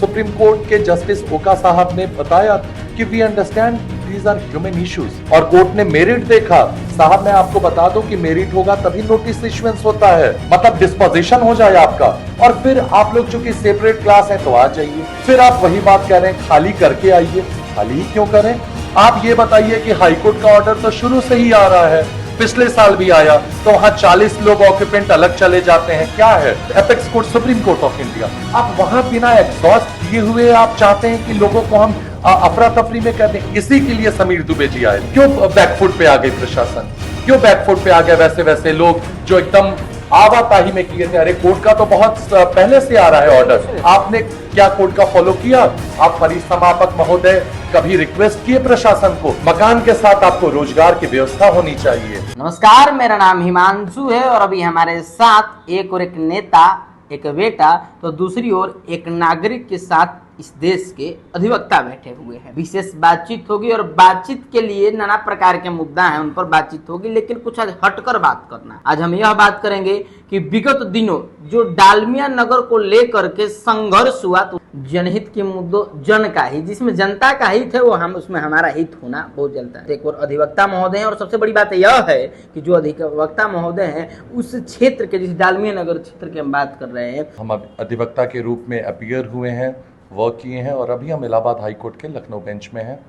Supreme court के justice ओका साहब ने बताया कि we understand these are human issues, और कोर्ट ने मेरिट देखा। साहब मैं आपको बता दूं कि मेरिट होगा तभी नोटिस इश्यूएंस होता है, मतलब डिस्पोजिशन हो जाए आपका, और फिर आप लोग चूंकि सेपरेट क्लास है तो आ जाइए। फिर आप वही बात कह रहे हैं खाली करके आइए। खाली ही क्यों करें? आप ये बताइए कि हाईकोर्ट का ऑर्डर तो शुरू से ही आ रहा है, पिछले साल भी आया, तो वहां 40 लोग ऑक्यूपेंट अलग चले जाते हैं। क्या है apex court, supreme court of India? आप वहां बिना एग्जॉस्ट किए हुए आप चाहते हैं कि लोगों को हम अफरा तफरी में कर दें। इसी के लिए समीर दुबे जी आए। क्यों बैकफुट पे आ गई प्रशासन? क्यों बैकफुट पे आ गए वैसे वैसे लोग जो एकदम आवाताही में किए थे? अरे कोर्ट का तो बहुत पहले से आ रहा है ऑर्डर, आपने क्या कोर्ट का फॉलो किया? आप परिसमापक महोदय कभी रिक्वेस्ट किए प्रशासन को? मकान के साथ आपको रोजगार की व्यवस्था होनी चाहिए। नमस्कार, मेरा नाम हिमांशु है और अभी हमारे साथ एक और एक नेता, एक बेटा, तो दूसरी ओर एक नागरिक के साथ इस देश के अधिवक्ता बैठे हुए हैं। विशेष बातचीत होगी और बातचीत के लिए नाना प्रकार के मुद्दा हैं, उन पर बातचीत होगी, लेकिन कुछ आज हटकर बात करना। आज हम यह बात करेंगे कि विगत दिनों जो डालमिया नगर को लेकर के संघर्ष हुआ, तो जनहित के मुद्दों, जन का हित, जिसमें जनता का हित है, वो हम उसमें हमारा हित होना बहुत जलता है। एक और अधिवक्ता महोदय हैं, और सबसे बड़ी बात यह है कि जो अधिवक्ता महोदय हैं उस क्षेत्र के, जिस डालमिया नगर क्षेत्र की हम बात कर रहे हैं, हम अधिवक्ता के रूप में अपीयर हुए हैं, वर्क किए हैं, और अभी हम इलाहाबाद हाई कोर्ट के लखनऊ बेंच में हैं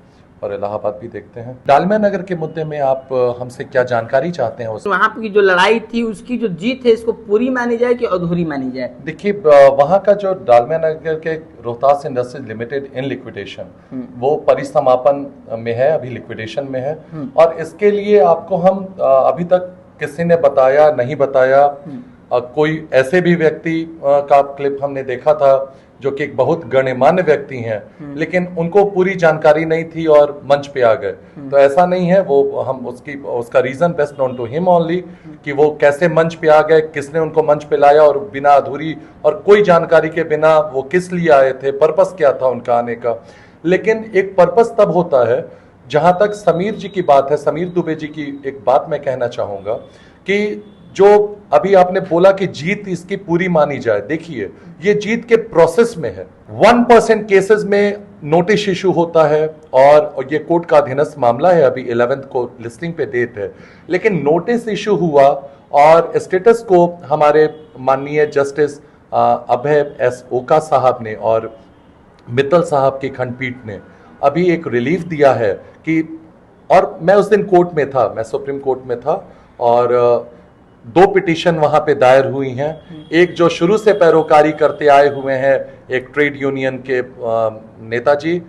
और इलाहाबाद भी देखते हैं। डालमिया नगर के मुद्दे में आप हमसे क्या जानकारी चाहते हैं? वहाँ की जो लड़ाई थी, उसकी जो जीत है, इसको पूरी मानी जाए कि अधूरी मानी जाए? देखिए, वहाँ का जो डालमिया नगर के रोहतास इंडस्ट्रीज लिमिटेड इन लिक्विडेशन, वो परिसमापन में है, अभी लिक्विडेशन में है, और इसके लिए आपको हम अभी तक किसी ने बताया नहीं बताया। कोई ऐसे भी व्यक्ति का क्लिप हमने देखा था जो कि एक बहुत गण्यमान्य व्यक्ति हैं, लेकिन उनको पूरी जानकारी नहीं थी और मंच पे आ गए। तो ऐसा नहीं है, वो हम उसका reason best known to him only, कि वो कैसे मंच पे आ गए, किसने उनको मंच पे लाया, और बिना अधूरी और कोई जानकारी के बिना वो किस लिए आए थे, पर्पस क्या था उनका आने का। लेकिन एक पर्पस तब होता है, जहां तक समीर जी की बात है, समीर दुबे जी की एक बात मैं कहना चाहूंगा कि जो अभी आपने बोला कि जीत इसकी पूरी मानी जाए, देखिए ये जीत के प्रोसेस में है। 1% केसेस में नोटिस इशू होता है, और ये कोर्ट का अधीनस्थ मामला है, अभी 11th को लिस्टिंग पे डेट है, लेकिन नोटिस इशू हुआ और स्टेटस को हमारे माननीय जस्टिस अभय एस ओका साहब ने और मित्तल साहब की खंडपीठ ने अभी एक रिलीफ दिया है कि, और मैं उस दिन कोर्ट में था, मैं सुप्रीम कोर्ट में था, और 2 पिटीशन वहां पे दायर हुई हैं। एक जो शुरू से पैरोकारी करते आए हुए हैं, एक ट्रेड यूनियन के नेताजी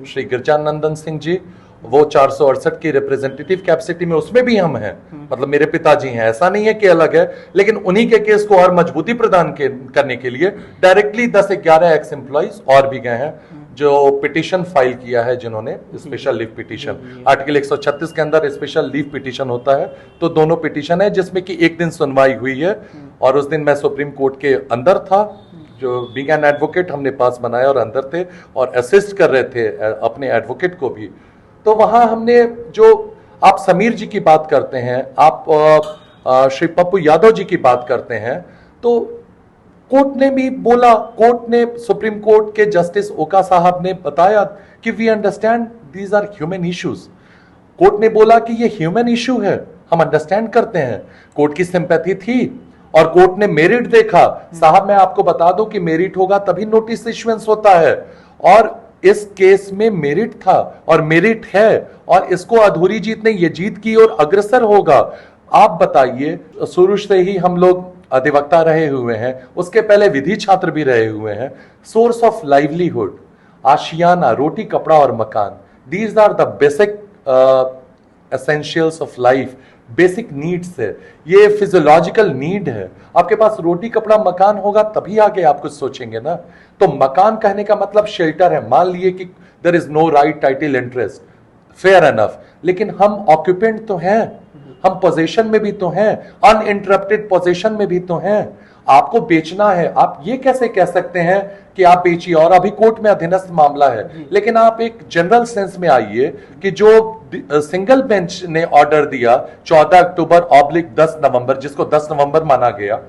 श्री गिरजानंदन सिंह जी, वो 468 की रिप्रेजेंटेटिव कैपेसिटी में, उसमें भी हम हैं, मतलब मेरे पिताजी हैं, ऐसा नहीं है कि अलग है, लेकिन उन्हीं के केस को और मजबूती प्रदान करने के लिए डायरेक्टली 10-11 एक्स एम्प्लॉइज और भी गए हैं जो पिटीशन फाइल किया है, जिन्होंने स्पेशल लीव पिटीशन, आर्टिकल 136 के अंदर स्पेशल लीव पिटीशन होता है। तो दोनों पिटीशन है जिसमें कि एक दिन सुनवाई हुई है, और उस दिन मैं सुप्रीम कोर्ट के अंदर था, जो बीइंग एन एडवोकेट हमने पास बनाया और अंदर थे और असिस्ट कर रहे थे अपने एडवोकेट को भी। तो वहां हमने, जो आप समीर जी की बात करते हैं, आप श्री पप्पू यादव जी की बात करते हैं, तो कोर्ट ने भी बोला, कोर्ट ने, सुप्रीम कोर्ट के जस्टिस ओका साहब ने बताया कि we understand these are human issues. Court ने बोला कि ये ह्यूमन इश्यू है, हम अंडरस्टैंड करते हैं। कोर्ट की सिंपैथी थी और कोर्ट ने मेरिट देखा। साहब मैं आपको बता दूं कि मेरिट होगा तभी नोटिस इश्यूएंस होता है, और इस केस में मेरिट था और मेरिट है, और इसको अधूरी जीत नहीं, ये जीत की ओर अग्रसर होगा। आप बताइए, शुरू से ही हम लोग अधिवक्ता रहे हुए हैं, उसके पहले विधि छात्र भी रहे हुए हैं। सोर्स ऑफ लाइवलीहुड, आशियाना, रोटी, कपड़ा और मकान, these are the basic essentials of life, basic needs है, ये फिजियोलॉजिकल नीड है। आपके पास रोटी, कपड़ा, मकान होगा तभी आगे आप कुछ सोचेंगे ना। तो मकान कहने का मतलब शेल्टर है। मान लिए कि there is no right title interest, fair enough, लेकिन हम ऑक्यूपेंट तो हैं, हम पोजीशन में भी तो हैं, अनइंटरप्टेड पोजीशन में भी तो हैं। आपको बेचना है, आप ये कैसे कह सकते हैं कि आप बेचिए, और अभी कोर्ट में अधीनस्थ मामला है। लेकिन आप एक जनरल सेंस में आइए कि जो सिंगल बेंच ने ऑर्डर दिया 14 अक्टूबर/10 नवंबर, जिसको 10 नवंबर माना गया,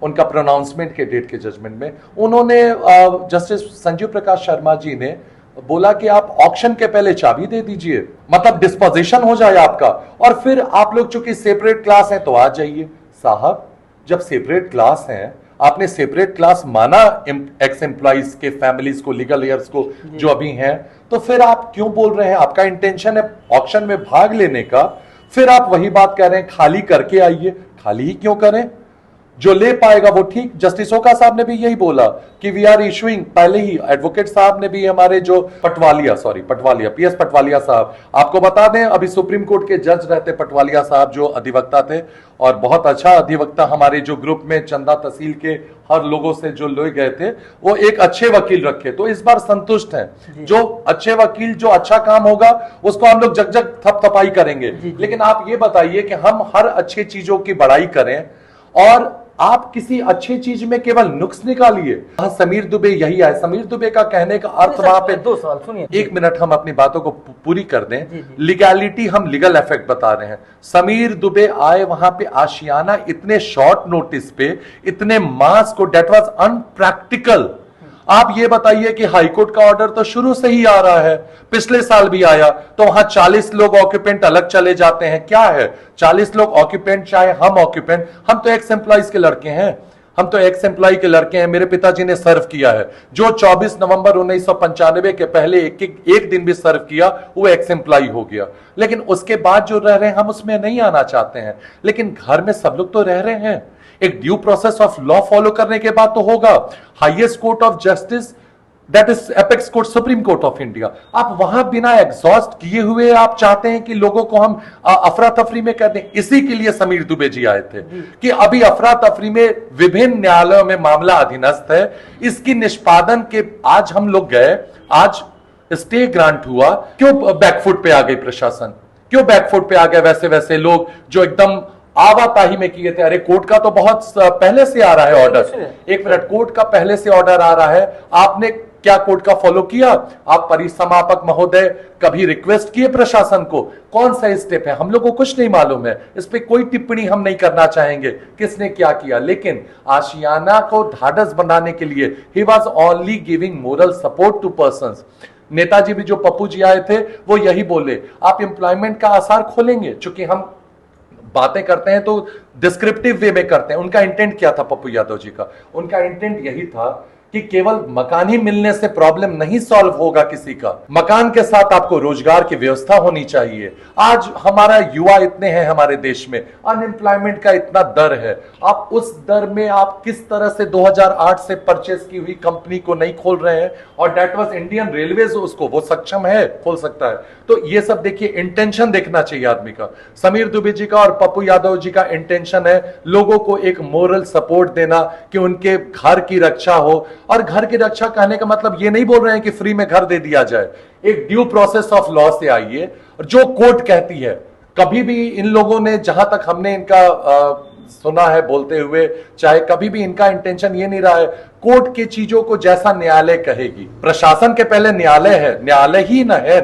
उनका प्रोनाउंसमेंट के डेट के जजमेंट में उन्होंने जस्टिस संजीव प्रकाश शर्मा जी ने बोला कि आप ऑक्शन के पहले चाबी दे दीजिए, मतलब डिस्पोजिशन हो जाए आपका, और फिर आप लोग चूंकि सेपरेट क्लास हैं तो आ जाइए। साहब, जब सेपरेट क्लास हैं, आपने सेपरेट क्लास माना एक्स एम्प्लॉइज के फैमिलीज को, लीगल एयर्स को जो अभी हैं, तो फिर आप क्यों बोल रहे हैं? आपका इंटेंशन है ऑक्शन में भाग लेने का, फिर आप वही बात कह रहे हैं खाली करके आइए। खाली ही क्यों करें? जो ले पाएगा वो ठीक। जस्टिस ओका साहब ने भी यही बोला कि वी आर इशूइंग, पहले ही एडवोकेट साहब ने भी, हमारे जो पटवालिया पीएस पटवालिया साहब, आपको बता दें अभी सुप्रीम कोर्ट के जज रहते पटवालिया साहब, जो अधिवक्ता थे और बहुत अच्छा अधिवक्ता, हमारे जो ग्रुप में चंदा तहसील के हर लोगों से जो लोग गए थे, वो एक अच्छे वकील रखे, तो इस बार संतुष्ट हैं। जो अच्छे वकील, जो अच्छा काम होगा उसको हम लोग जग थपथपाई करेंगे। लेकिन आप ये बताइए कि हम हर अच्छी चीजों की बड़ाई करें और आप किसी अच्छी चीज में केवल नुक्स निकालिए। समीर दुबे यही है। समीर दुबे का कहने का अर्थ वहां पे, 2 सवाल सुनिए, 1 मिनट हम अपनी बातों को पूरी कर दें। लीगैलिटी, हम लीगल इफेक्ट बता रहे हैं। समीर दुबे आए वहां पे आशियाना इतने शॉर्ट नोटिस पे, इतने मास को, डेट वाज अनप्रैक्टिकल। आप ये बताइए कि हाईकोर्ट का ऑर्डर तो शुरू से ही आ रहा है, पिछले साल भी आया, तो वहां 40 लोग ऑक्यूपेंट अलग चले जाते हैं। क्या है 40 लोग ऑक्यूपेंट, चाहे हम ऑक्यूपेंट, हम तो एक्स एम्प्लॉइज के लड़के हैं, हम तो एक्स एम्प्लॉय के लड़के हैं। मेरे पिताजी ने सर्व किया है, जो 24 नवंबर 1995 के पहले एक दिन भी सर्व किया वो एक्स एम्प्लॉय हो गया। लेकिन उसके बाद जो रह रहे हैं हम उसमें नहीं आना चाहते हैं, लेकिन घर में सब लोग तो रह रहे हैं। एक due process of law follow करने के बाद तो होगा। Highest court of justice, that is apex court, supreme court of India, आप वहां बिना एग्जॉस्ट किए हुए आप चाहते हैं कि लोगों को हम अफरा तफरी में कर दें। इसी के लिए समीर दुबे जी आए थे कि अभी अफरा तफरी में विभिन्न न्यायालयों में मामला अधीनस्थ है, इसकी निष्पादन के आज हम लोग गए, आज स्टे ग्रांट हुआ, क्यों बैकफुट पे आ गई प्रशासन? क्यों बैकफुट पे आ गए वैसे लोग जो एकदम आवाताही में किए थे? अरे कोर्ट का तो बहुत पहले से आ रहा है ऑर्डर। 1 मिनट, कोर्ट का पहले से ऑर्डर आ रहा है, आपने क्या कोर्ट का फॉलो किया? आप परिसमापक महोदय कभी रिक्वेस्ट किए प्रशासन को? कौन सा स्टेप है? हम लोग को कुछ नहीं मालूम है, इस पे कोई टिप्पणी हम नहीं करना चाहेंगे किसने क्या किया। लेकिन आशियाना को ढाढ़स बनाने के लिए ही was only giving moral support to persons. नेताजी भी, जो पप्पू जी आए थे, वो यही बोले आप एम्प्लॉयमेंट का आसार खोलेंगे। चूंकि हम बातें करते हैं तो डिस्क्रिप्टिव वे में करते हैं। उनका इंटेंट क्या था पप्पू यादव जी का? उनका इंटेंट यही था कि केवल मकान ही मिलने से प्रॉब्लम नहीं सॉल्व होगा किसी का, मकान के साथ आपको रोजगार की व्यवस्था होनी चाहिए। आज हमारा युवा इतने हैं हमारे देश में, अनएम्प्लॉयमेंट का इतना दर है, आप उस दर में आप किस तरह से 2008 से परचेस की हुई कंपनी को नहीं खोल रहे हैं? और डेट वाज इंडियन रेलवेज, उसको वो सक्षम है, खोल सकता है। तो ये सब देखिए, इंटेंशन देखना चाहिए आदमी का। समीर दुबे जी का और पप्पू यादव जी का इंटेंशन है लोगों को एक मोरल सपोर्ट देना कि उनके घर की रक्षा हो। और घर की रक्षा कहने का मतलब ये नहीं बोल रहे हैं कि फ्री में घर दे दिया जाए। एक ड्यू प्रोसेस ऑफ लॉ से आइए, जो कोर्ट कहती है। कभी भी इन लोगों ने, जहां तक हमने इनका सुना है बोलते हुए, चाहे कभी भी इनका इंटेंशन ये नहीं रहा है, कोर्ट की चीजों को जैसा न्यायालय कहेगी, प्रशासन के पहले न्यायालय है, न्यायालय ही ना है।